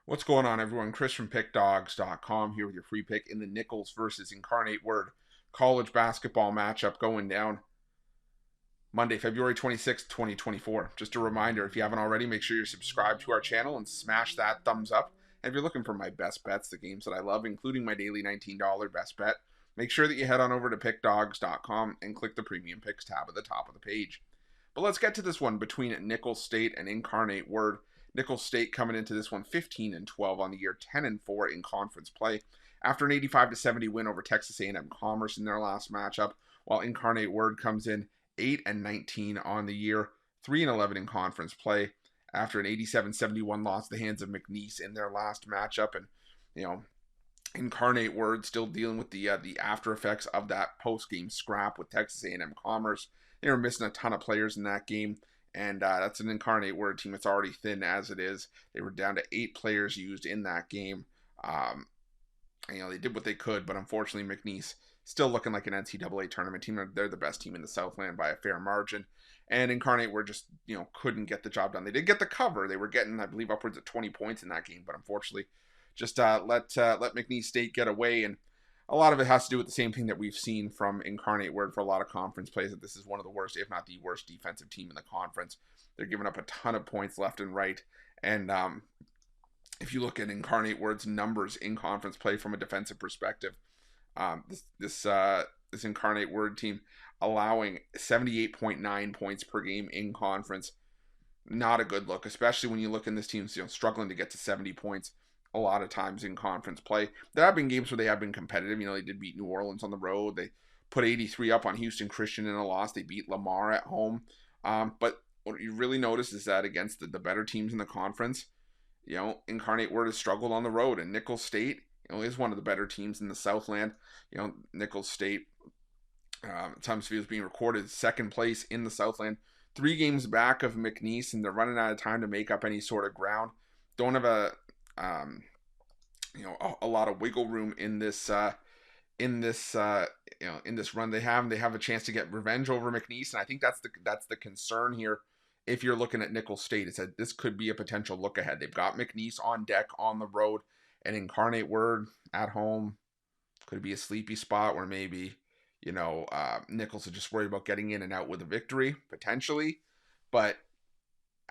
What's going on, everyone? Chris from PickDogs.com here with your free pick in the Nicholls versus Incarnate Word college basketball matchup going down Monday, February 26th, 2024. Just a reminder, if you haven't already, make sure you're subscribed to our channel and smash that thumbs up. And if you're looking for my best bets, the games that I love, including my daily $19 best bet, make sure that you head on over to PickDogs.com and click the Premium Picks tab at the top of the page. But let's get to this one between Nicholls State and Incarnate Word. Nicholls State coming into this one 15-12 on the year, 10-4 in conference play after an 85-70 win over Texas A&M Commerce in their last matchup, while Incarnate Word comes in 8-19 on the year, 3-11 in conference play after an 87-71 loss at the hands of McNeese in their last matchup. And Incarnate Word still dealing with the after effects of that post-game scrap with Texas A&M Commerce. They were missing a ton of players in that game, and that's an Incarnate Word team that's already thin as it is. They were down to 8 players used in that game. They did what they could, but unfortunately McNeese still looking like an NCAA tournament team. They're the best team in the Southland by a fair margin. And Incarnate were just, couldn't get the job done. They did get the cover. They were getting, I believe, upwards of 20 points in that game, but unfortunately just let McNeese State get away. And a lot of it has to do with the same thing that we've seen from Incarnate Word for a lot of conference plays, that this is one of the worst, if not the worst, defensive team in the conference. They're giving up a ton of points left and right. And if you look at Incarnate Word's numbers in conference play from a defensive perspective, this Incarnate Word team allowing 78.9 points per game in conference. Not a good look, especially when you look in this team struggling to get to 70 points a lot of times in conference play. There have been games where they have been competitive. They did beat New Orleans on the road. They put 83 up on Houston Christian in a loss. They beat Lamar at home. But what you really notice is that against the better teams in the conference, Incarnate Word has struggled on the road. And Nicholls State, is one of the better teams in the Southland. Nicholls State, time is being recorded, second place in the Southland, 3 games back of McNeese, and they're running out of time to make up any sort of ground. Don't have a lot of wiggle room in this run they have. They have a chance to get revenge over McNeese, and I think that's the concern here. If you're looking at Nicholls State, it's that this could be a potential look ahead. They've got McNeese on deck on the road, and Incarnate Word at home could be a sleepy spot where maybe Nicholls are just worried about getting in and out with a victory potentially. But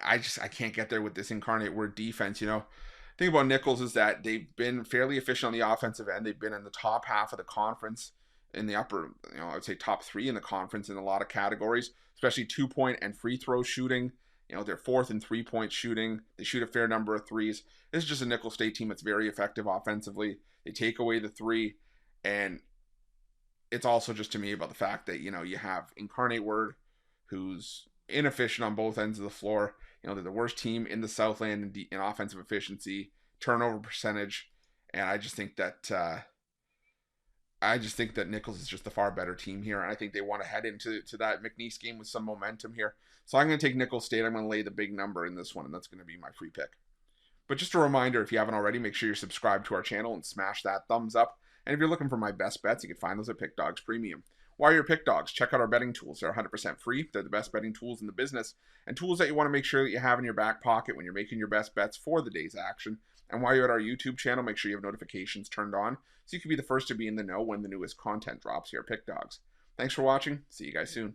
I can't get there with this Incarnate Word defense. Thing about Nicholls is that they've been fairly efficient on the offensive end. They've been in the top half of the conference, in the upper, I would say top 3 in the conference in a lot of categories, especially 2-point and free throw shooting. They're 4th in 3-point shooting. They shoot a fair number of threes. This is just a Nicholls State team that's very effective offensively. They take away the 3, and it's also just to me about the fact that, you have Incarnate Word, who's inefficient on both ends of the floor. They're the worst team in the Southland in offensive efficiency, turnover percentage, and I just think that Nicholls is just the far better team here, and I think they want to head into that McNeese game with some momentum here. So I'm going to take Nicholls State. I'm going to lay the big number in this one, and that's going to be my free pick. But just a reminder, if you haven't already, make sure you're subscribed to our channel and smash that thumbs up. And if you're looking for my best bets, you can find those at Pick Dogs Premium. While you're Pick Dogs, check out our betting tools. They're 100% free. They're the best betting tools in the business, and tools that you want to make sure that you have in your back pocket when you're making your best bets for the day's action. And while you're at our YouTube channel, make sure you have notifications turned on so you can be the first to be in the know when the newest content drops here at Pick Dogs. Thanks for watching. See you guys soon.